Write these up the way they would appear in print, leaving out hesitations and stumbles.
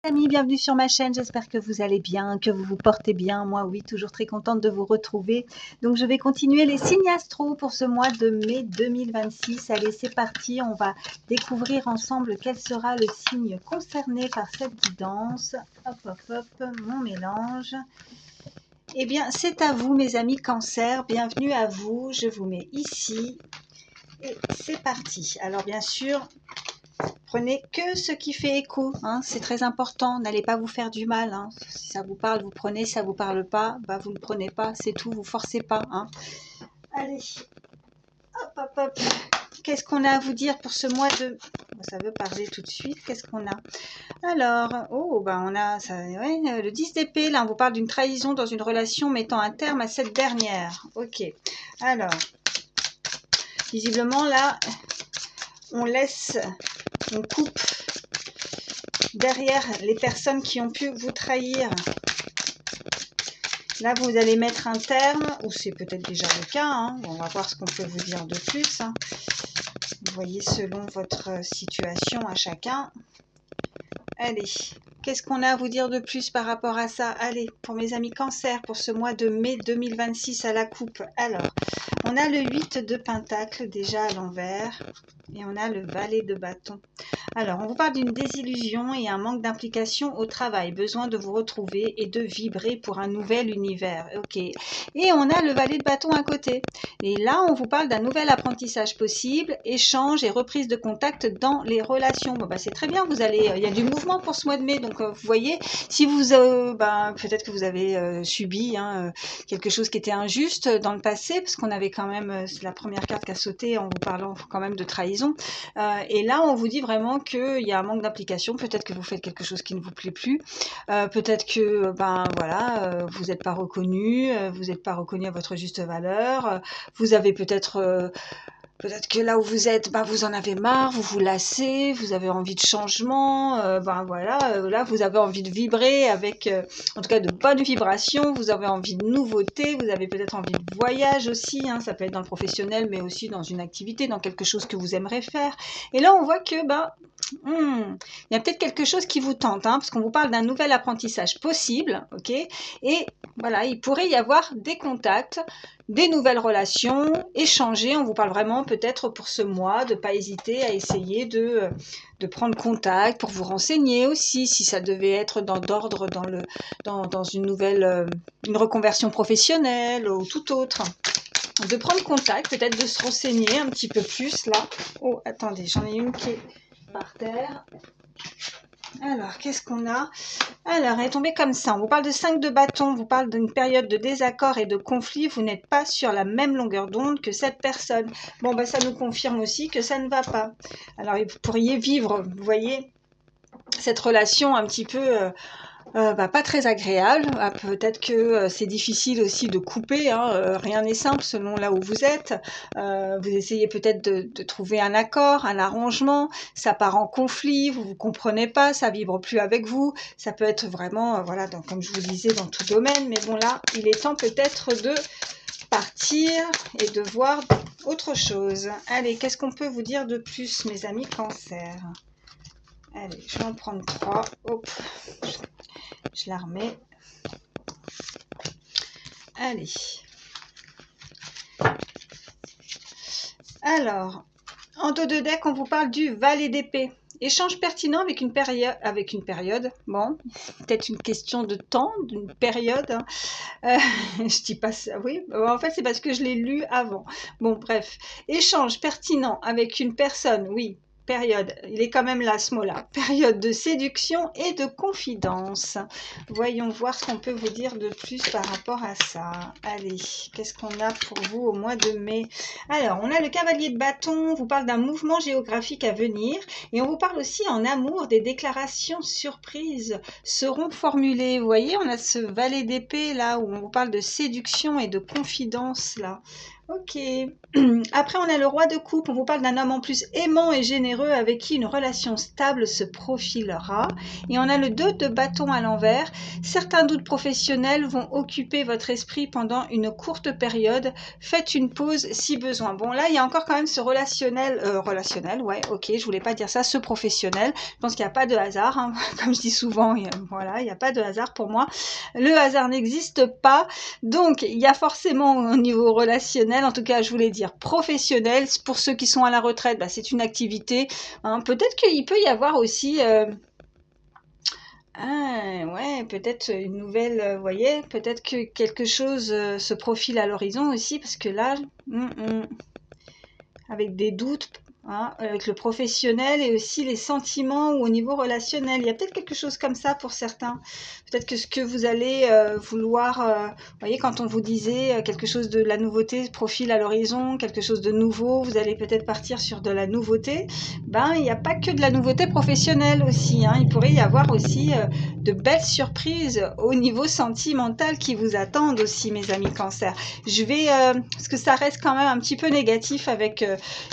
Amis, bienvenue sur ma chaîne, j'espère que vous allez bien, que vous vous portez bien. Moi oui, toujours très contente de vous retrouver. Donc je vais continuer les signes astro pour ce mois de mai 2026. Allez, c'est parti, on va découvrir ensemble quel sera le signe concerné par cette guidance. Hop, hop, hop, mon mélange. Eh bien, c'est à vous mes amis Cancer, bienvenue à vous. Je vous mets ici et c'est parti. Alors bien sûr, prenez que ce qui fait écho, hein, c'est très important, n'allez pas vous faire du mal, hein. Si ça vous parle, vous prenez, si ça vous parle pas, bah vous ne prenez pas, c'est tout, vous forcez pas, hein. Allez, hop, hop, hop, qu'est-ce qu'on a à vous dire pour ce mois de... Ça veut parler tout de suite, qu'est-ce qu'on a? Alors, oh, bah on a ça, ouais, le 10 d'épée, là on vous parle d'une trahison dans une relation mettant un terme à cette dernière, ok. Alors, visiblement là, on laisse... On coupe derrière les personnes qui ont pu vous trahir. Là, vous allez mettre un terme, ou c'est peut-être déjà le cas, hein. On va voir ce qu'on peut vous dire de plus, hein. Vous voyez, selon votre situation à chacun. Allez, qu'est-ce qu'on a à vous dire de plus par rapport à ça? Allez, pour mes amis Cancer, pour ce mois de mai 2026 à la coupe. Alors, on a le 8 de Pentacle déjà à l'envers. Et on a le valet de bâton. Alors, on vous parle d'une désillusion et un manque d'implication au travail. Besoin de vous retrouver et de vibrer pour un nouvel univers. Ok. Et on a le valet de bâton à côté. Et là, on vous parle d'un nouvel apprentissage possible, échange et reprise de contact dans les relations. Bon, bah, c'est très bien. Vous allez, il y a du mouvement pour ce mois de mai. Donc, vous voyez, si vous, peut-être que vous avez subi hein, quelque chose qui était injuste dans le passé, parce qu'on avait quand même, c'est la première carte qui a sauté en vous parlant quand même de trahison. Et là, on vous dit vraiment qu'il y a un manque d'implication. Peut-être que vous faites quelque chose qui ne vous plaît plus. Peut-être que, vous n'êtes pas reconnu. Vous n'êtes pas reconnu à votre juste valeur. Vous avez peut-être... Peut-être que là où vous êtes, vous en avez marre, vous vous lassez, vous avez envie de changement, là vous avez envie de vibrer avec, en tout cas de bonnes vibrations, vous avez envie de nouveautés, vous avez peut-être envie de voyage aussi, hein, ça peut être dans le professionnel, mais aussi dans une activité, dans quelque chose que vous aimeriez faire. Et là on voit que, il y a peut-être quelque chose qui vous tente, hein, parce qu'on vous parle d'un nouvel apprentissage possible, ok? Et voilà, il pourrait y avoir des contacts, des nouvelles relations, échanger. On vous parle vraiment peut-être pour ce mois de ne pas hésiter à essayer de prendre contact pour vous renseigner aussi, si ça devait être d'ordre dans une nouvelle, une reconversion professionnelle ou tout autre. De prendre contact, peut-être de se renseigner un petit peu plus là. Oh, attendez, j'en ai une qui est par terre. Alors, qu'est-ce qu'on a? Alors, elle est tombée comme ça. On vous parle de 5 de bâton, on vous parle d'une période de désaccord et de conflit. Vous n'êtes pas sur la même longueur d'onde que cette personne. Bon, ça nous confirme aussi que ça ne va pas. Alors, vous pourriez vivre, vous voyez, cette relation un petit peu... pas très agréable. Peut-être que c'est difficile aussi de couper, hein, rien n'est simple selon là où vous êtes. Vous essayez peut-être de trouver un accord, un arrangement, ça part en conflit, vous ne comprenez pas, ça vibre plus avec vous, ça peut être vraiment, voilà, comme je vous disais, dans tout domaine, mais bon là, il est temps peut-être de partir et de voir autre chose. Allez, qu'est-ce qu'on peut vous dire de plus, mes amis Cancer? Allez, je vais en prendre 3. Hop, je la remets. Allez. Alors, en dos de deck, on vous parle du valet d'épée. Échange pertinent avec une période. Bon, peut-être une question de temps, d'une période. Hein. Je dis pas ça, oui. En fait, c'est parce que je l'ai lu avant. Bon, bref. Échange pertinent avec une personne, oui. Période, il est quand même là ce mot-là, période de séduction et de confidence. Voyons voir ce qu'on peut vous dire de plus par rapport à ça. Allez, qu'est-ce qu'on a pour vous au mois de mai? Alors, on a le cavalier de bâton, on vous parle d'un mouvement géographique à venir et on vous parle aussi en amour des déclarations surprises seront formulées. Vous voyez, on a ce valet d'épée là où on vous parle de séduction et de confidence là. Ok. Après, on a le roi de coupe. On vous parle d'un homme en plus aimant et généreux avec qui une relation stable se profilera. Et on a le 2 de bâton à l'envers. Certains doutes professionnels vont occuper votre esprit pendant une courte période. Faites une pause si besoin. Bon, là, il y a encore quand même ce relationnel. Relationnel, ouais, ok, je voulais pas dire ça, ce professionnel. Je pense qu'il n'y a pas de hasard. Hein. Comme je dis souvent, voilà, il n'y a pas de hasard pour moi. Le hasard n'existe pas. Donc, il y a forcément au niveau relationnel, en tout cas, je voulais dire professionnel. Pour ceux qui sont à la retraite, bah, c'est une activité. Hein. Peut-être qu'il peut y avoir aussi... ouais, peut-être une nouvelle, vous voyez, peut-être que quelque chose se profile à l'horizon aussi, parce que là, avec des doutes, hein, avec le professionnel et aussi les sentiments ou au niveau relationnel. Il y a peut-être quelque chose comme ça pour certains. Peut-être que ce que vous allez vouloir, vous voyez, quand on vous disait quelque chose de la nouveauté profile à l'horizon, quelque chose de nouveau, vous allez peut-être partir sur de la nouveauté. Ben, il n'y a pas que de la nouveauté professionnelle aussi. Hein. Il pourrait y avoir aussi de belles surprises au niveau sentimental qui vous attendent aussi, mes amis Cancer. Je vais, parce que ça reste quand même un petit peu négatif avec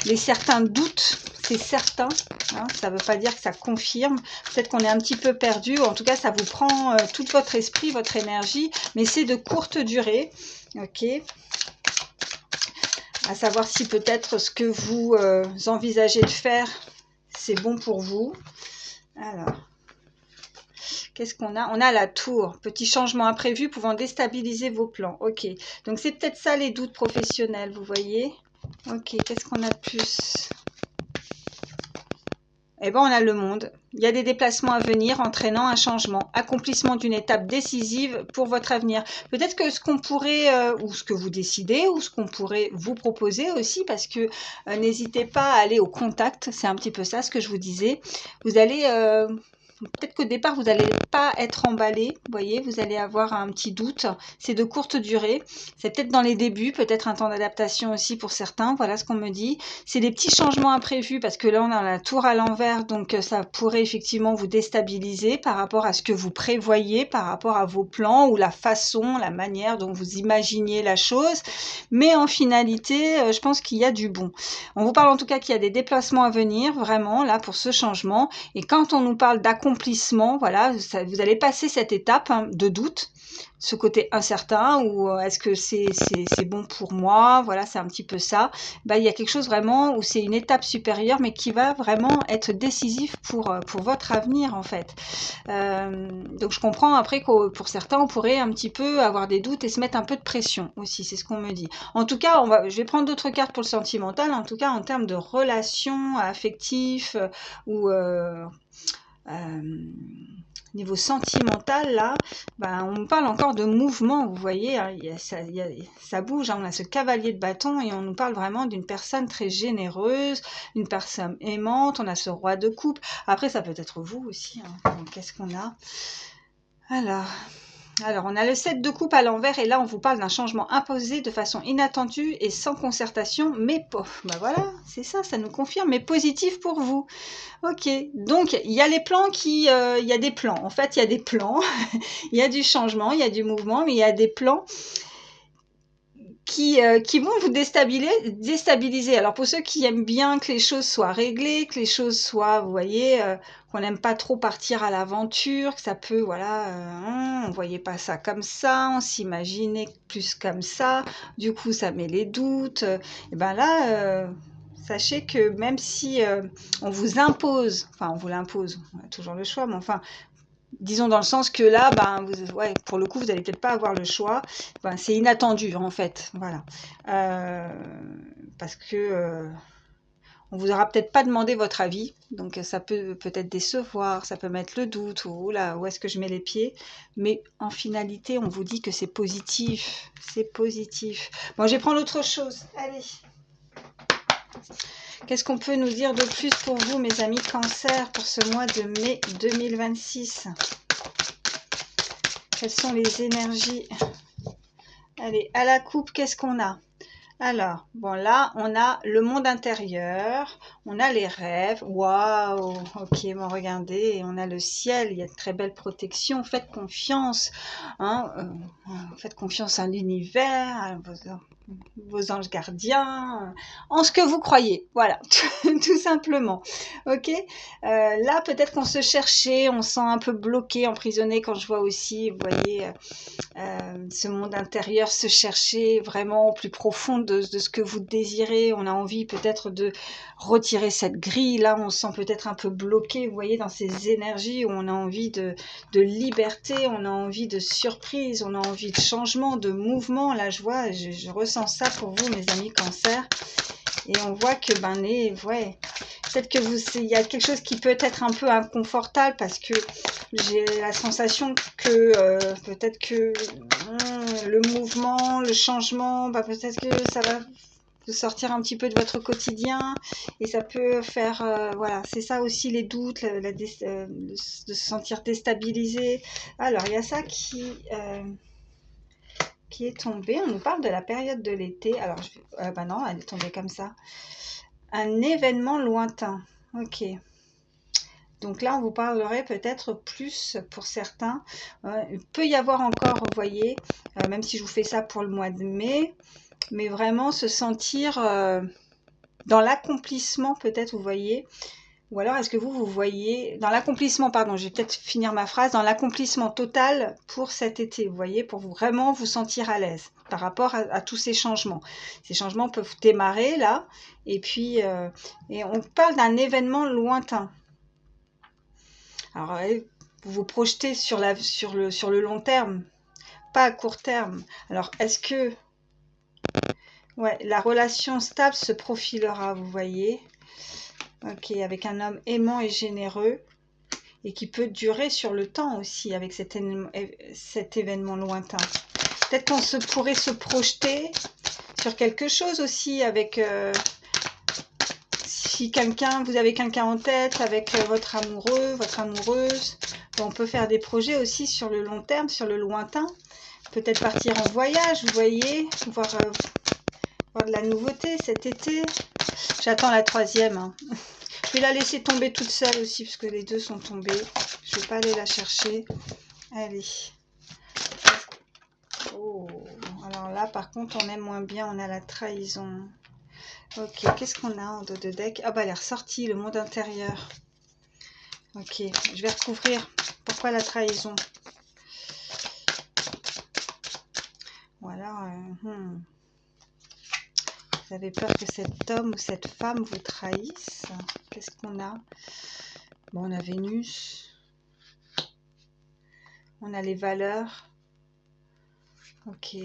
les certains doutes, c'est certain, hein, ça ne veut pas dire que ça confirme, peut-être qu'on est un petit peu perdu, ou en tout cas ça vous prend tout votre esprit, votre énergie, mais c'est de courte durée, ok. À savoir si peut-être ce que vous envisagez de faire, c'est bon pour vous. Alors, qu'est-ce qu'on a? On a la tour, petit changement imprévu pouvant déstabiliser vos plans, ok. Donc c'est peut-être ça les doutes professionnels, vous voyez. Ok, qu'est-ce qu'on a de plus? Eh bien, on a le monde. Il y a des déplacements à venir entraînant un changement, accomplissement d'une étape décisive pour votre avenir. Peut-être que ce qu'on pourrait, ou ce que vous décidez, ou ce qu'on pourrait vous proposer aussi, parce que n'hésitez pas à aller au contact, c'est un petit peu ça ce que je vous disais. Vous allez... peut-être qu'au départ, vous n'allez pas être emballé, vous voyez, vous allez avoir un petit doute. C'est de courte durée. C'est peut-être dans les débuts, peut-être un temps d'adaptation aussi pour certains. Voilà ce qu'on me dit. C'est des petits changements imprévus parce que là, on a la tour à l'envers. Donc, ça pourrait effectivement vous déstabiliser par rapport à ce que vous prévoyez, par rapport à vos plans ou la façon, la manière dont vous imaginiez la chose. Mais en finalité, je pense qu'il y a du bon. On vous parle en tout cas qu'il y a des déplacements à venir, vraiment, là, pour ce changement. Et quand on nous parle d'accomplissement, voilà, ça, vous allez passer cette étape de doute, ce côté incertain, ou est-ce que c'est bon pour moi, voilà, c'est un petit peu ça. Ben, il y a quelque chose vraiment où c'est une étape supérieure, mais qui va vraiment être décisif pour votre avenir, en fait. Donc, je comprends après que pour certains, on pourrait un petit peu avoir des doutes et se mettre un peu de pression aussi, c'est ce qu'on me dit. En tout cas, je vais prendre d'autres cartes pour le sentimental, en tout cas, en termes de relations affectives ou... niveau sentimental, là, ben, on parle encore de mouvement, vous voyez, hein, ça bouge, hein, on a ce cavalier de bâton et on nous parle vraiment d'une personne très généreuse, une personne aimante, on a ce roi de coupe. Après, ça peut être vous aussi. Hein. Qu'est-ce qu'on a? Alors, on a le 7 de coupe à l'envers et là, on vous parle d'un changement imposé de façon inattendue et sans concertation, mais ben voilà, c'est ça, ça nous confirme, mais positif pour vous. Ok, donc il y a les plans il y a des plans, en fait, il y a des plans, il y a du changement, il y a du mouvement, mais il y a des plans qui vont vous déstabiliser. Alors pour ceux qui aiment bien que les choses soient réglées, que les choses soient, vous voyez, qu'on n'aime pas trop partir à l'aventure, que ça peut, voilà, on voyait pas ça comme ça, on s'imaginait plus comme ça, du coup ça met les doutes. Et ben là, sachez que même si on vous impose, enfin on vous l'impose, on a toujours le choix, mais enfin disons dans le sens que là, ben, ouais, pour le coup, vous n'allez peut-être pas avoir le choix. Ben, c'est inattendu, en fait. Voilà. Parce que on vous aura peut-être pas demandé votre avis. Donc, ça peut peut-être décevoir, ça peut mettre le doute, ou là, où est-ce que je mets les pieds. Mais en finalité, on vous dit que c'est positif. C'est positif. Bon, je vais prendre autre chose. Allez. Qu'est-ce qu'on peut nous dire de plus pour vous, mes amis Cancer, pour ce mois de mai 2026 ? Quelles sont les énergies? Allez, à la coupe, qu'est-ce qu'on a? Alors, bon là, on a le monde intérieur, On a les rêves. Waouh! Ok, bon, regardez, on a le ciel. Il y a de très belles protections. Faites confiance. Hein, faites confiance à l'univers, à vos anges gardiens, en ce que vous croyez. Voilà, tout simplement. Ok, là, peut-être qu'on se cherchait, on se sent un peu bloqué, emprisonné. Quand je vois aussi, vous voyez, ce monde intérieur se chercher vraiment au plus profond de ce que vous désirez. On a envie peut-être de retirer cette grille. Là, on se sent peut-être un peu bloqué, vous voyez, dans ces énergies où on a envie de liberté, on a envie de surprise, on a envie de changement, de mouvement. Là, je vois, je ressens ça pour vous, mes amis Cancer. Et on voit que, ouais, peut-être que il y a quelque chose qui peut être un peu inconfortable parce que j'ai la sensation que peut-être que le mouvement, le changement, peut-être que ça va vous sortir un petit peu de votre quotidien et ça peut faire, voilà, c'est ça aussi les doutes, de se sentir déstabilisé. Alors, il y a ça qui est tombé. On nous parle de la période de l'été. Alors, non, elle est tombée comme ça. Un événement lointain. Ok. Donc là, on vous parlerait peut-être plus pour certains. Il peut y avoir encore, vous voyez, même si je vous fais ça pour le mois de mai, mais vraiment se sentir dans l'accomplissement peut-être, vous voyez. Ou alors, est-ce que vous voyez, dans l'accomplissement, pardon, je vais peut-être finir ma phrase, dans l'accomplissement total pour cet été, vous voyez, pour vraiment vous sentir à l'aise par rapport à tous ces changements. Ces changements peuvent démarrer là, et puis, et on parle d'un événement lointain. Alors, vous vous projetez sur le long terme, pas à court terme. Alors, est-ce que, ouais, la relation stable se profilera, vous voyez? Ok, avec un homme aimant et généreux et qui peut durer sur le temps aussi avec cet événement lointain. Peut-être qu'on pourrait se projeter sur quelque chose aussi avec si vous avez quelqu'un en tête avec votre amoureux, votre amoureuse. On peut faire des projets aussi sur le long terme, sur le lointain. Peut-être partir en voyage, vous voyez, voir de la nouveauté cet été. J'attends la troisième. Hein. Je vais la laisser tomber toute seule aussi, parce que les deux sont tombés. Je ne vais pas aller la chercher. Allez. Oh. Alors là, par contre, on aime moins bien. On a la trahison. Ok, qu'est-ce qu'on a en dos de deck? Ah bah, elle est ressortie, le monde intérieur. Ok, je vais recouvrir. Pourquoi la trahison? Voilà. Vous avez peur que cet homme ou cette femme vous trahisse. Qu'est-ce qu'on a? Bon, on a Vénus. On a les valeurs. Ok.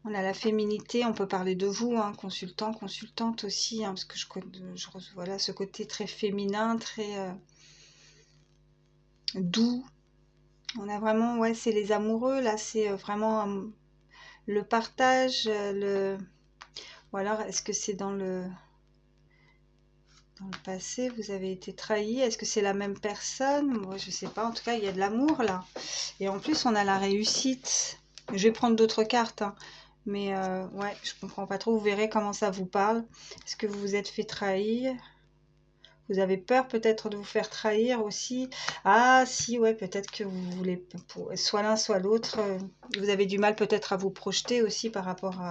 On a la féminité, on peut parler de vous, hein, consultant, consultante aussi, hein, parce que voilà ce côté très féminin, très doux. On a vraiment, ouais, c'est les amoureux, là, c'est vraiment le partage, ou alors est-ce que c'est dans le passé, vous avez été trahi? Est-ce que c'est la même personne? Moi, je sais pas, en tout cas, il y a de l'amour, là. Et en plus, on a la réussite. Je vais prendre d'autres cartes, hein. Mais ouais, je comprends pas trop. Vous verrez comment ça vous parle. Est-ce que vous vous êtes fait trahir? Vous avez peur peut-être de vous faire trahir aussi? Ah si, ouais, peut-être que vous voulez soit l'un soit l'autre. Vous avez du mal peut-être à vous projeter aussi par rapport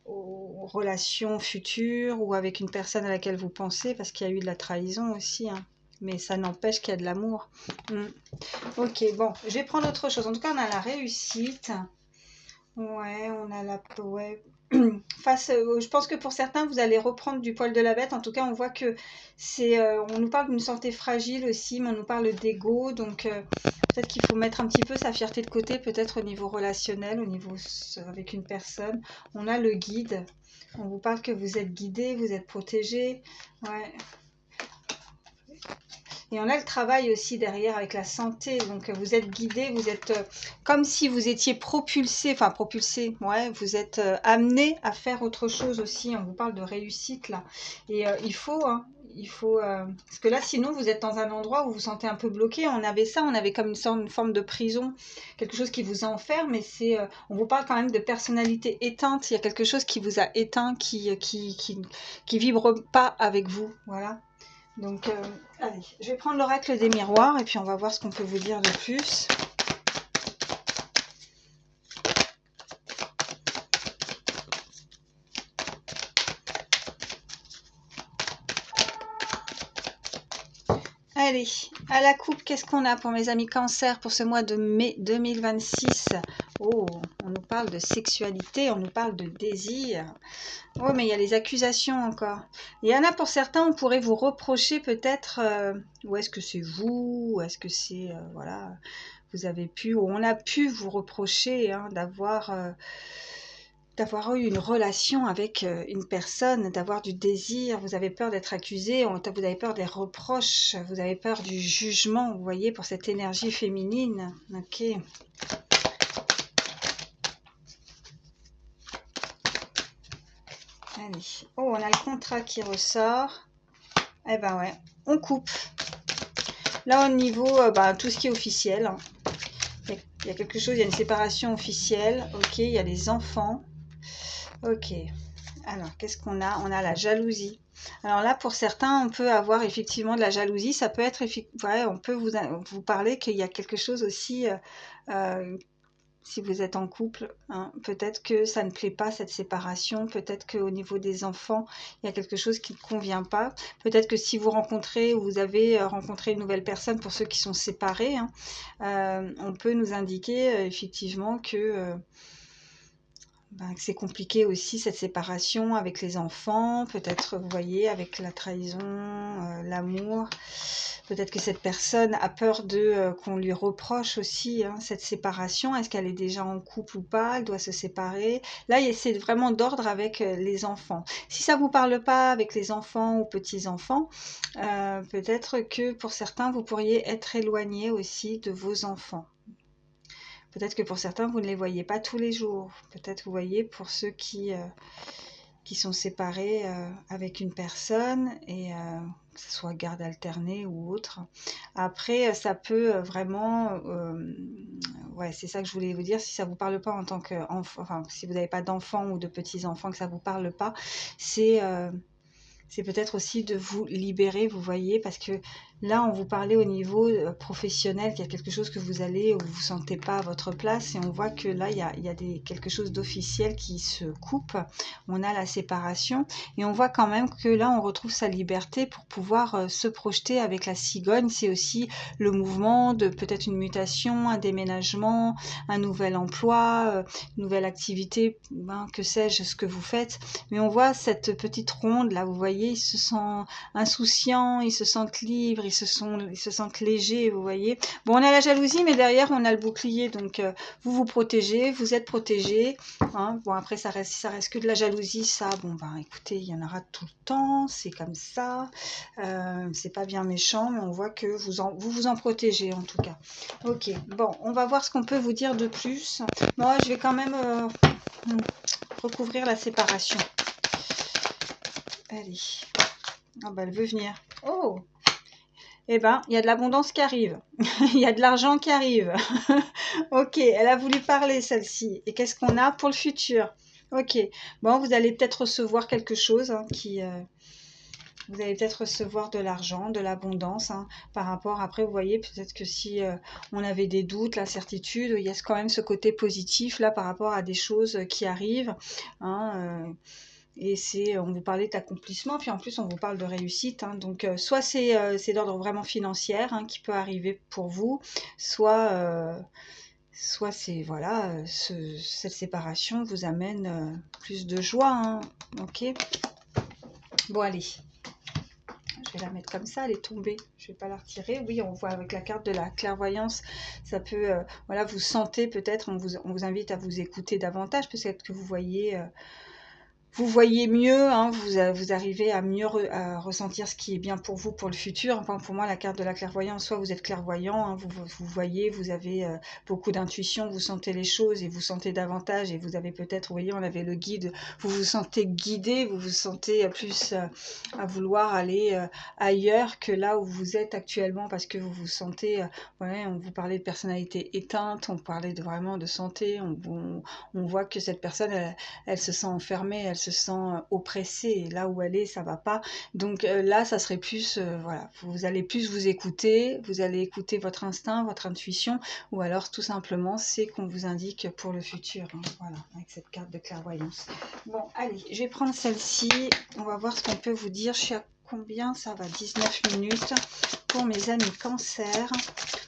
aux relations futures ou avec une personne à laquelle vous pensez, parce qu'il y a eu de la trahison aussi, hein. Mais ça n'empêche qu'il y a de l'amour. Ok, bon, je vais prendre autre chose. En tout cas, on a la réussite. Ouais, on a la... Ouais. Je pense que pour certains, vous allez reprendre du poil de la bête. En tout cas, on voit que c'est... on nous parle d'une santé fragile aussi, mais on nous parle d'ego. Donc, peut-être qu'il faut mettre un petit peu sa fierté de côté, peut-être au niveau relationnel, au niveau avec une personne. On a le guide. On vous parle que vous êtes guidé, vous êtes protégé. Ouais. Et on a le travail aussi derrière avec la santé. Donc, vous êtes guidé, vous êtes comme si vous étiez propulsé, enfin propulsé, ouais, vous êtes amené à faire autre chose aussi. On vous parle de réussite là. Et il faut, hein, il faut parce que là, sinon, vous êtes dans un endroit où vous vous sentez un peu bloqué. On avait ça, on avait comme une forme de prison, quelque chose qui vous enferme. Et c'est, on vous parle quand même de personnalité éteinte. Il y a quelque chose qui vous a éteint, qui vibre pas avec vous. Voilà. Donc, allez, je vais prendre l'oracle des miroirs et puis on va voir ce qu'on peut vous dire de plus. Allez, à la coupe, qu'est-ce qu'on a pour mes amis cancer pour ce mois de mai 2026? Oh, on nous parle de sexualité, on nous parle de désir. Oh, mais il y a les accusations encore. Il y en a pour certains, on pourrait vous reprocher peut-être, ou est-ce que c'est vous, ou est-ce que c'est, voilà, vous avez pu, ou on a pu vous reprocher hein, d'avoir eu une relation avec une personne, d'avoir du désir, vous avez peur d'être accusé, vous avez peur des reproches, vous avez peur du jugement, vous voyez, pour cette énergie féminine. Ok. Allez. Oh, on a le contrat qui ressort. Eh ben ouais, on coupe. Là, au niveau, tout ce qui est officiel, hein. Il y a quelque chose, il y a une séparation officielle. Ok, il y a les enfants. Ok. Alors, qu'est-ce qu'on a? On a la jalousie. Alors là, pour certains, on peut avoir effectivement de la jalousie. Ça peut être, ouais, on peut vous parler qu'il y a quelque chose aussi, si vous êtes en couple, hein, peut-être que ça ne plaît pas, cette séparation. Peut-être qu'au niveau des enfants, il y a quelque chose qui ne convient pas. Peut-être que si vous rencontrez ou vous avez rencontré une nouvelle personne, pour ceux qui sont séparés, hein, on peut nous indiquer effectivement que c'est compliqué aussi cette séparation avec les enfants, peut-être vous voyez avec la trahison, l'amour, peut-être que cette personne a peur de qu'on lui reproche aussi hein, cette séparation, est-ce qu'elle est déjà en couple ou pas, elle doit se séparer, là c'est vraiment d'ordre avec les enfants. Si ça vous parle pas avec les enfants ou petits-enfants, peut-être que pour certains vous pourriez être éloigné aussi de vos enfants. Peut-être que pour certains, vous ne les voyez pas tous les jours. Peut-être, vous voyez, pour ceux qui sont séparés avec une personne, et que ce soit garde alternée ou autre. Après, ça peut vraiment... ouais, c'est ça que je voulais vous dire. Si ça ne vous parle pas en tant qu'enfant, enfin, si vous n'avez pas d'enfants ou de petits-enfants, que ça ne vous parle pas, c'est peut-être aussi de vous libérer, vous voyez, parce que là, on vous parlait au niveau professionnel, qu'il y a quelque chose que vous allez, où vous ne vous sentez pas à votre place, et on voit que là, il y a quelque chose d'officiel qui se coupe, on a la séparation, et on voit quand même que là, on retrouve sa liberté pour pouvoir se projeter avec la cigogne. C'est aussi le mouvement de peut-être une mutation, un déménagement, un nouvel emploi, une nouvelle activité, que sais-je, ce que vous faites, mais on voit cette petite ronde, là, vous voyez, ils se sentent insouciants, ils se sentent libres, ils se sentent légers, vous voyez. Bon, on a la jalousie, mais derrière, on a le bouclier, donc vous vous protégez, vous êtes protégés. Hein. Bon, après, ça reste que de la jalousie, ça. Bon, écoutez, il y en aura tout le temps, c'est comme ça. C'est pas bien méchant, mais on voit que vous en protégez, en tout cas. Ok, bon, on va voir ce qu'on peut vous dire de plus. Moi, je vais quand même recouvrir la séparation. Allez. Ah elle veut venir. Oh, eh ben, il y a de l'abondance qui arrive. Il y a de l'argent qui arrive. Ok, elle a voulu parler, celle-ci. Et qu'est-ce qu'on a pour le futur? Ok, bon, vous allez peut-être recevoir quelque chose hein, vous allez peut-être recevoir de l'argent, de l'abondance hein, par rapport, après vous voyez peut-être que si on avait des doutes, la certitude, il y a quand même ce côté positif là par rapport à des choses qui arrivent. Hein, et on vous parlait d'accomplissement, puis en plus on vous parle de réussite. Hein, donc soit c'est d'ordre vraiment financier hein, qui peut arriver pour vous, soit c'est voilà, cette séparation vous amène plus de joie. Hein, ok. Bon allez. Je vais la mettre comme ça, elle est tombée. Je ne vais pas la retirer. Oui, on voit avec la carte de la clairvoyance, ça peut, voilà, vous sentez peut-être, on vous invite à vous écouter davantage, peut-être que vous voyez vous voyez mieux, hein, vous arrivez à mieux à ressentir ce qui est bien pour vous pour le futur. Enfin, pour moi, la carte de la clairvoyance, soit vous êtes clairvoyant, hein, vous voyez, vous avez beaucoup d'intuition, vous sentez les choses et vous sentez davantage. Et vous avez peut-être, vous voyez, on avait le guide, vous vous sentez guidé, vous vous sentez plus à vouloir aller ailleurs que là où vous êtes actuellement parce que vous vous sentez, ouais, on vous parlait de personnalité éteinte, on parlait vraiment de santé, on voit que cette personne, elle se sent enfermée, elle se sent oppressée, et là où elle est, ça va pas. Donc là, ça serait plus, voilà, vous allez plus vous écouter, vous allez écouter votre instinct, votre intuition, ou alors tout simplement, c'est qu'on vous indique pour le futur, hein, voilà, avec cette carte de clairvoyance. Bon, allez, je vais prendre celle-ci, on va voir ce qu'on peut vous dire. Je suis à combien? Ça va, 19 minutes pour mes amis cancer.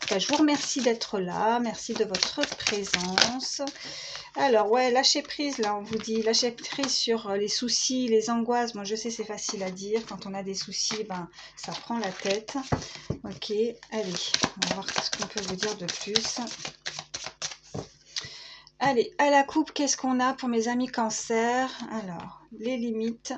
Je vous remercie d'être là, merci de votre présence. Alors, ouais, lâcher prise, là, on vous dit, lâcher prise sur les soucis, les angoisses. Moi, je sais, c'est facile à dire. Quand on a des soucis, ben, ça prend la tête. Ok, allez, on va voir ce qu'on peut vous dire de plus. Allez, à la coupe, qu'est-ce qu'on a pour mes amis cancer? Alors, les limites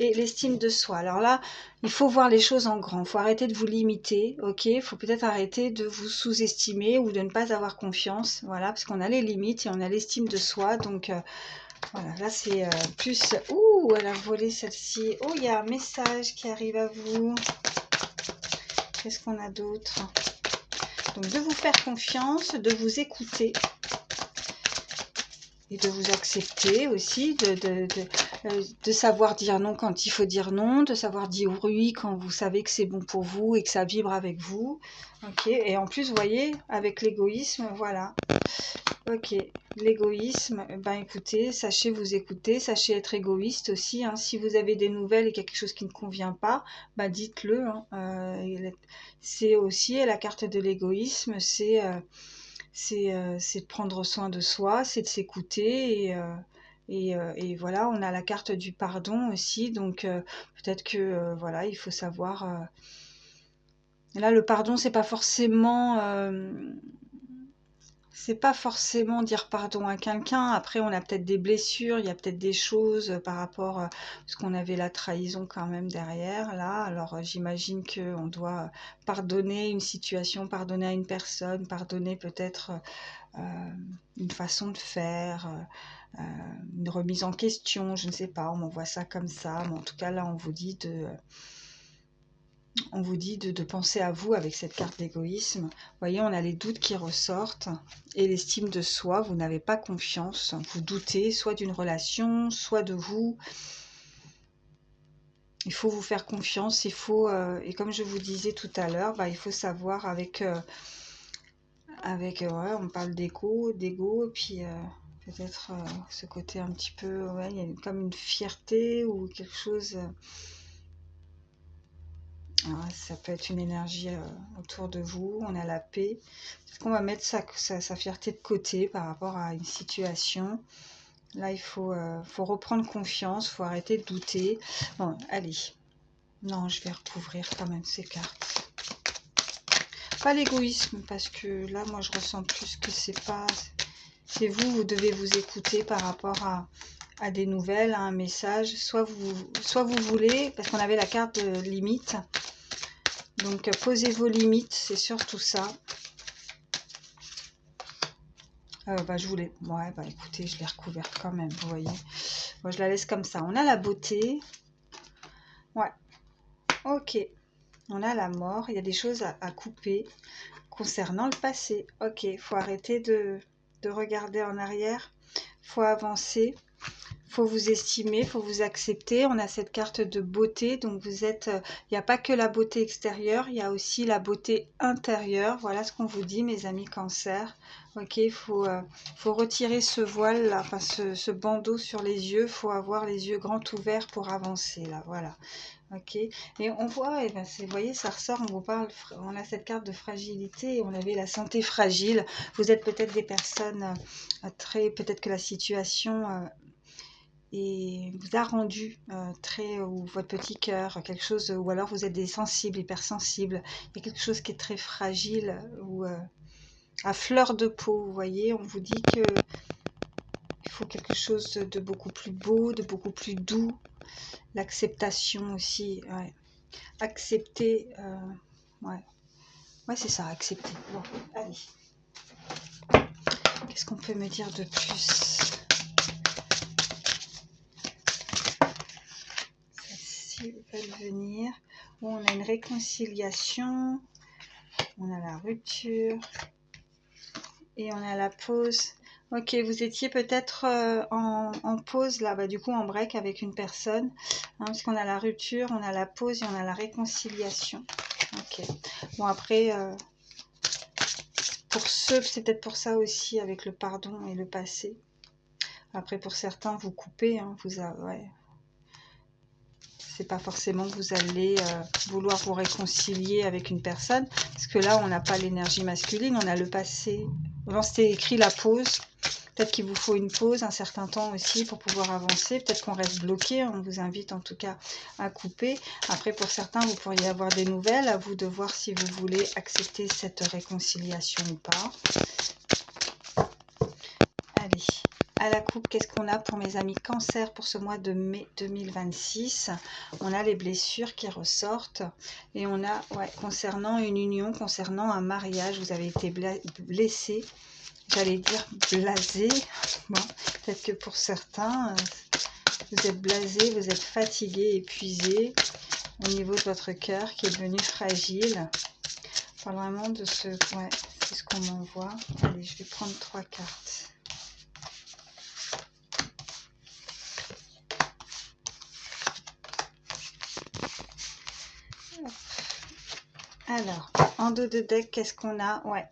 et l'estime de soi. Alors là, il faut voir les choses en grand. Il faut arrêter de vous limiter, ok? Il faut peut-être arrêter de vous sous-estimer ou de ne pas avoir confiance, voilà, parce qu'on a les limites et on a l'estime de soi. Donc, voilà, là, c'est plus... Ouh, elle a volé celle-ci. Oh, il y a un message qui arrive à vous. Qu'est-ce qu'on a d'autre? Donc, de vous faire confiance, de vous écouter. Et de vous accepter aussi, de savoir dire non quand il faut dire non, de savoir dire oui quand vous savez que c'est bon pour vous et que ça vibre avec vous. Ok, et en plus, vous voyez, avec l'égoïsme, voilà. Ok, l'égoïsme, ben écoutez, sachez vous écouter, sachez être égoïste aussi. Hein. Si vous avez des nouvelles et quelque chose qui ne convient pas, ben dites-le. Hein. C'est aussi la carte de l'égoïsme, c'est de prendre soin de soi, c'est de s'écouter et voilà, on a la carte du pardon aussi, donc peut-être que voilà, il faut savoir. Là, le pardon, c'est pas forcément dire pardon à quelqu'un. Après, on a peut-être des blessures, il y a peut-être des choses par rapport parce qu'on avait la trahison quand même derrière là. Alors j'imagine que on doit pardonner une situation, pardonner à une personne, pardonner peut-être une façon de faire, une remise en question, je ne sais pas, on m'envoie ça comme ça, mais en tout cas là on vous dit de penser à vous avec cette carte d'égoïsme. Vous voyez, on a les doutes qui ressortent et l'estime de soi, vous n'avez pas confiance, vous doutez soit d'une relation, soit de vous. Il faut vous faire confiance, il faut, et comme je vous disais tout à l'heure, bah, il faut savoir ouais, on parle d'égo, et puis peut-être ce côté un petit peu, ouais, il y a comme une fierté ou quelque chose. Ça peut être une énergie autour de vous, on a la paix. Peut-être qu'on va mettre sa fierté de côté par rapport à une situation. Là, il faut reprendre confiance, il faut arrêter de douter. Bon, allez. Non, je vais recouvrir quand même ces cartes. Pas l'égoïsme, parce que là, moi, je ressens plus que c'est pas... C'est vous, vous devez vous écouter par rapport à des nouvelles, à un message. Soit vous voulez, parce qu'on avait la carte de limite. Donc, posez vos limites, c'est surtout ça. Bah, je voulais... Ouais, bah écoutez, je l'ai recouverte quand même, vous voyez. Moi, je la laisse comme ça. On a la beauté. Ouais. Ok. On a la mort. Il y a des choses à couper concernant le passé. Ok. Il faut arrêter de regarder en arrière. Il faut avancer. Faut vous estimer, faut vous accepter. On a cette carte de beauté, donc vous êtes, il n'y a pas que la beauté extérieure, il y a aussi la beauté intérieure. Voilà ce qu'on vous dit, mes amis cancer. Ok, faut retirer ce voile là, enfin ce bandeau sur les yeux. Faut avoir les yeux grands ouverts pour avancer là. Voilà. Ok, et on voit, et ben vous voyez, ça ressort, on vous parle, on a cette carte de fragilité, on avait la santé fragile. Vous êtes peut-être des personnes peut-être que la situation et vous a rendu très, ou votre petit cœur, quelque chose, ou alors vous êtes des sensibles, hypersensibles, il y a quelque chose qui est très fragile, ou à fleur de peau, vous voyez, on vous dit que il faut quelque chose de beaucoup plus beau, de beaucoup plus doux. L'acceptation aussi, ouais. Accepter, ouais. Ouais, c'est ça, accepter. Bon, allez. Qu'est-ce qu'on peut me dire de plus? Celle-ci veut venir. Bon, on a une réconciliation. On a la rupture. Et on a la pause. Ok, vous étiez peut-être en pause là, bah, du coup en break avec une personne. Hein, parce qu'on a la rupture, on a la pause et on a la réconciliation. Ok. Bon après, pour ceux, c'est peut-être pour ça aussi avec le pardon et le passé. Après pour certains, vous coupez, hein, ouais. C'est pas forcément que vous allez vouloir vous réconcilier avec une personne, parce que là on n'a pas l'énergie masculine, on a le passé. Bon, c'était écrit la pause. Peut-être qu'il vous faut une pause, un certain temps aussi pour pouvoir avancer. Peut-être qu'on reste bloqué. On vous invite en tout cas à couper. Après, pour certains, vous pourriez avoir des nouvelles. À vous de voir si vous voulez accepter cette réconciliation ou pas. Allez, à la coupe, qu'est-ce qu'on a pour mes amis Cancer pour ce mois de mai 2026? On a les blessures qui ressortent. Et on a, ouais, concernant une union, concernant un mariage, vous avez été blessé. J'allais dire blasé. Bon, peut-être que pour certains, vous êtes blasé, vous êtes fatigué, épuisé au niveau de votre cœur qui est devenu fragile. On parle vraiment de ce... Ouais, c'est ce qu'on m'envoie. Allez, je vais prendre 3 cartes. Alors, en dos de deck, qu'est-ce qu'on a? Ouais.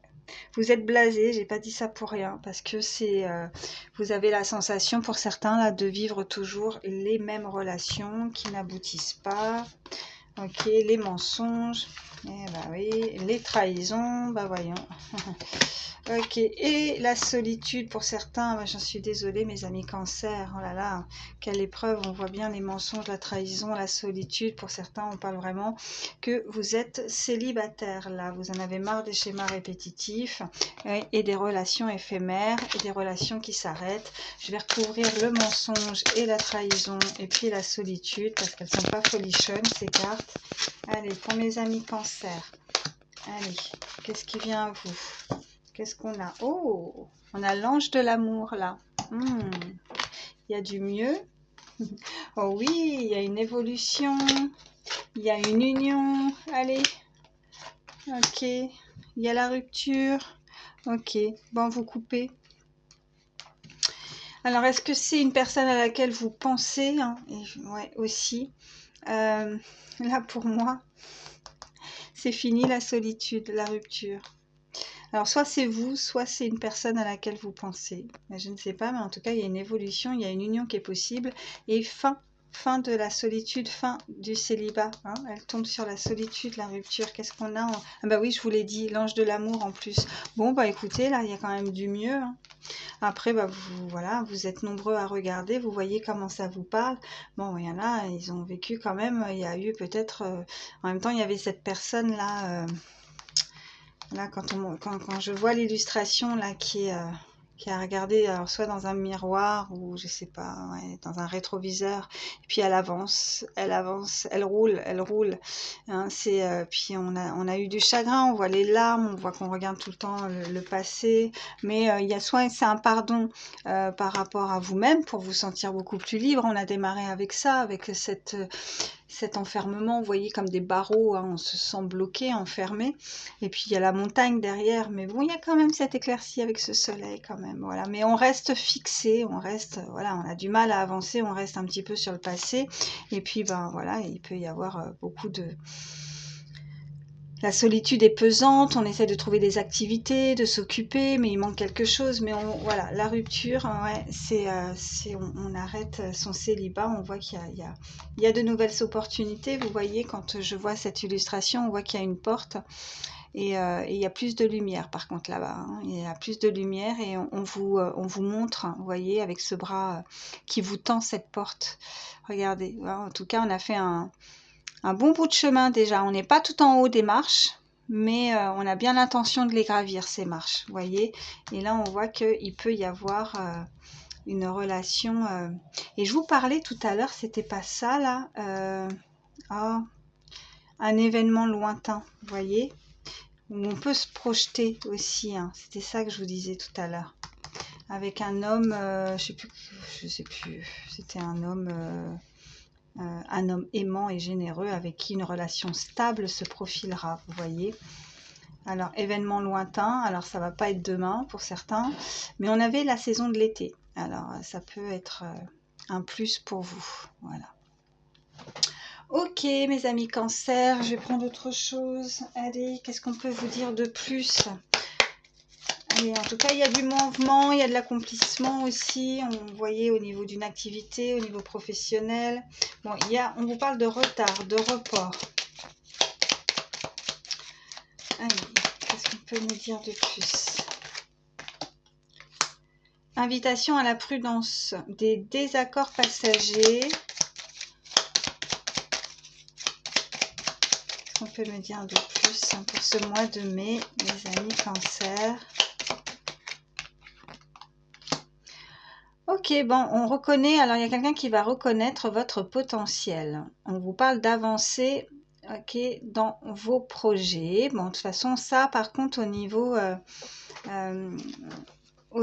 Vous êtes blasé, j'ai pas dit ça pour rien, parce que c'est, vous avez la sensation pour certains là de vivre toujours les mêmes relations qui n'aboutissent pas. Ok, les mensonges, eh bah oui, les trahisons, bah voyons. Ok, et la solitude pour certains, bah, j'en suis désolée mes amis Cancer, oh là là, quelle épreuve, on voit bien les mensonges, la trahison, la solitude, pour certains on parle vraiment que vous êtes célibataire là, vous en avez marre des schémas répétitifs et des relations éphémères et des relations qui s'arrêtent. Je vais recouvrir le mensonge et la trahison et puis la solitude parce qu'elles sont pas folichonnes ces cartes. Allez, pour mes amis Cancer, allez, qu'est-ce qui vient à vous? Qu'est-ce qu'on a? Oh, on a l'ange de l'amour là. Il y a du mieux. Oh oui, il y a une évolution. Il y a une union. Allez. Ok. Il y a la rupture. Ok. Bon, vous coupez. Alors, est-ce que c'est une personne à laquelle vous pensez, hein? Ouais, aussi. Là, pour moi, c'est fini la solitude, la rupture. Alors, soit c'est vous, soit c'est une personne à laquelle vous pensez. Je ne sais pas, mais en tout cas, il y a une évolution, il y a une union qui est possible. Et fin de la solitude, fin du célibat. Hein. Elle tombe sur la solitude, la rupture. Qu'est-ce qu'on a Ah bah oui, je vous l'ai dit, l'ange de l'amour en plus. Bon, bah écoutez, là, il y a quand même du mieux. Hein. Après, bah, voilà, vous êtes nombreux à regarder, vous voyez comment ça vous parle. Bon, il y en a, ils ont vécu quand même, il y a eu peut-être... en même temps, il y avait cette personne-là... Là, quand je vois l'illustration là qui a regardé alors, soit dans un miroir ou je sais pas, ouais, dans un rétroviseur, et puis elle avance, elle roule, hein, puis on a eu du chagrin, on voit les larmes, on voit qu'on regarde tout le temps le passé, mais il y a soit c'est un pardon par rapport à vous-même pour vous sentir beaucoup plus libre. On a démarré avec ça, avec cet enfermement, vous voyez, comme des barreaux, hein, on se sent bloqué, enfermé. Et puis il y a la montagne derrière, mais bon, il y a quand même cette éclaircie avec ce soleil quand même, voilà. Mais on reste fixé, voilà, on a du mal à avancer, on reste un petit peu sur le passé. Et puis, ben voilà, il peut y avoir beaucoup de... La solitude est pesante, on essaie de trouver des activités, de s'occuper, mais il manque quelque chose. Mais voilà, la rupture, ouais, on arrête son célibat, on voit qu'il y a de nouvelles opportunités. Vous voyez, quand je vois cette illustration, on voit qu'il y a une porte et il y a plus de lumière par contre là-bas. Hein. Il y a plus de lumière et on vous montre, vous voyez, avec ce bras qui vous tend cette porte. Regardez, en tout cas, on a fait un bon bout de chemin déjà. On n'est pas tout en haut des marches, mais on a bien l'intention de les gravir, ces marches, vous voyez. Et là, on voit qu'il peut y avoir une relation. Et je vous parlais tout à l'heure, c'était pas ça là. Oh, un événement lointain, vous voyez, où on peut se projeter aussi. Hein. C'était ça que je vous disais tout à l'heure. Avec un homme, je sais plus. C'était un homme aimant et généreux avec qui une relation stable se profilera, vous voyez. Alors, événement lointain, alors ça va pas être demain pour certains, mais on avait la saison de l'été. Alors, ça peut être un plus pour vous, voilà. Ok, mes amis cancer, je vais prendre autre chose. Allez, qu'est-ce qu'on peut vous dire de plus? Allez, en tout cas, il y a du mouvement, il y a de l'accomplissement aussi. On voyait au niveau d'une activité, au niveau professionnel. Bon, on vous parle de retard, de report. Allez, qu'est-ce qu'on peut nous dire de plus? Invitation à la prudence, des désaccords passagers. Qu'est-ce qu'on peut me dire de plus pour ce mois de mai, mes amis cancer? Ok, bon, on reconnaît, alors il y a quelqu'un qui va reconnaître votre potentiel. On vous parle d'avancer, ok, dans vos projets. Bon, de toute façon, ça, par contre, au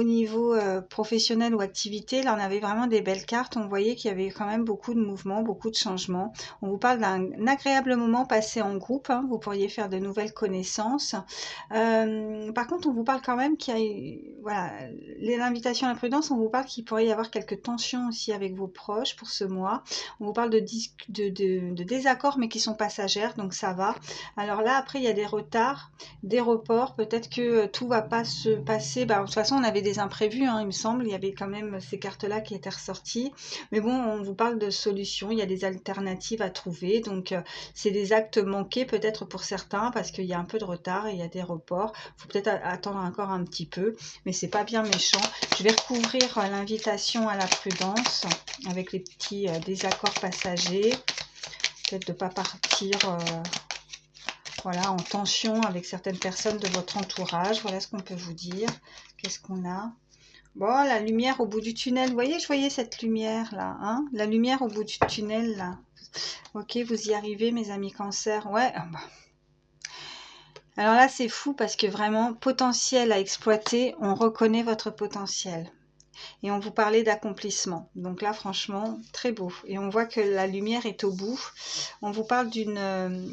niveau professionnel ou activité, là on avait vraiment des belles cartes, on voyait qu'il y avait quand même beaucoup de mouvements, beaucoup de changements. On vous parle d'un agréable moment passé en groupe, hein, vous pourriez faire de nouvelles connaissances. Par contre, on vous parle quand même qu'il y a, voilà, l'invitation à la prudence, on vous parle qu'il pourrait y avoir quelques tensions aussi avec vos proches pour ce mois. On vous parle de désaccords mais qui sont passagères, donc ça va. Alors là, après, il y a des retards, des reports, peut-être que tout va pas se passer. Bah, de toute façon, on avait des imprévus, hein, il me semble, il y avait quand même ces cartes-là qui étaient ressorties. Mais bon, on vous parle de solutions, il y a des alternatives à trouver. Donc, c'est des actes manqués peut-être pour certains parce qu'il y a un peu de retard et il y a des reports. Il faut peut-être attendre encore un petit peu, mais c'est pas bien méchant. Je vais recouvrir l'invitation à la prudence avec les petits désaccords passagers. Peut-être de ne pas partir... voilà, en tension avec certaines personnes de votre entourage. Voilà ce qu'on peut vous dire. Qu'est-ce qu'on a? Bon, la lumière au bout du tunnel. Vous voyez, je voyais cette lumière là. Hein, la lumière au bout du tunnel là. Ok, vous y arrivez, mes amis cancer. Ouais. Bah. Alors là, c'est fou parce que vraiment, potentiel à exploiter, on reconnaît votre potentiel. Et on vous parlait d'accomplissement. Donc là, franchement, très beau. Et on voit que la lumière est au bout. On vous parle d'une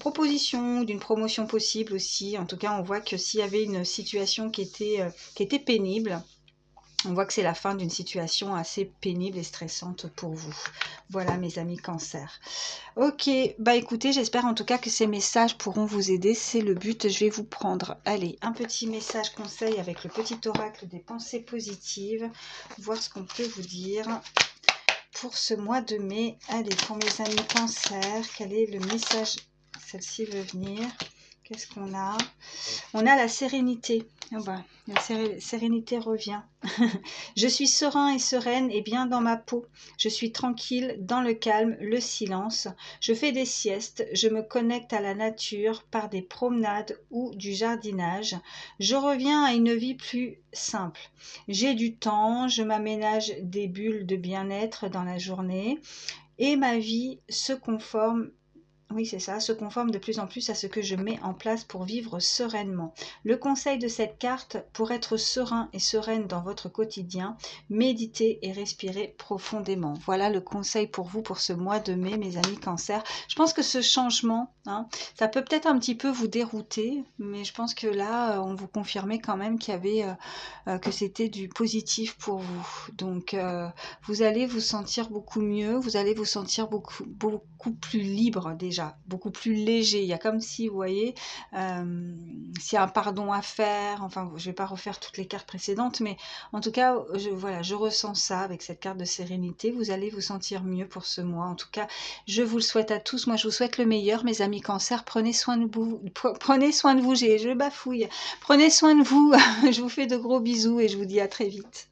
proposition, d'une promotion possible aussi. En tout cas, on voit que s'il y avait une situation qui était pénible, on voit que c'est la fin d'une situation assez pénible et stressante pour vous. Voilà, mes amis cancer. Ok, bah écoutez, j'espère en tout cas que ces messages pourront vous aider. C'est le but. Je vais vous prendre, allez, un petit message conseil avec le petit oracle des pensées positives. Voir ce qu'on peut vous dire pour ce mois de mai. Allez, pour mes amis cancer, quel est le message? Celle-ci veut venir. Qu'est-ce qu'on a? On a la sérénité. Oh bah, la sérénité revient. Je suis serein et sereine et bien dans ma peau. Je suis tranquille, dans le calme, le silence. Je fais des siestes, je me connecte à la nature par des promenades ou du jardinage. Je reviens à une vie plus simple. J'ai du temps, je m'aménage des bulles de bien-être dans la journée et ma vie se conforme. Oui, c'est ça, se conforme de plus en plus à ce que je mets en place pour vivre sereinement. Le conseil de cette carte, pour être serein et sereine dans votre quotidien, méditez et respirez profondément. Voilà le conseil pour vous pour ce mois de mai, mes amis cancer. Je pense que ce changement, hein, ça peut peut-être un petit peu vous dérouter, mais je pense que là, on vous confirmait quand même qu'il y avait, que c'était du positif pour vous. Donc, vous allez vous sentir beaucoup mieux, vous allez vous sentir beaucoup plus libre déjà. Beaucoup plus léger. Il y a comme si, vous voyez, s'il y a un pardon à faire, enfin, je ne vais pas refaire toutes les cartes précédentes, mais en tout cas, voilà, je ressens ça avec cette carte de sérénité. Vous allez vous sentir mieux pour ce mois. En tout cas, je vous le souhaite à tous. Moi, je vous souhaite le meilleur, mes amis cancer. Prenez soin de vous. Prenez soin de vous. Je bafouille. Prenez soin de vous. Je vous fais de gros bisous et je vous dis à très vite.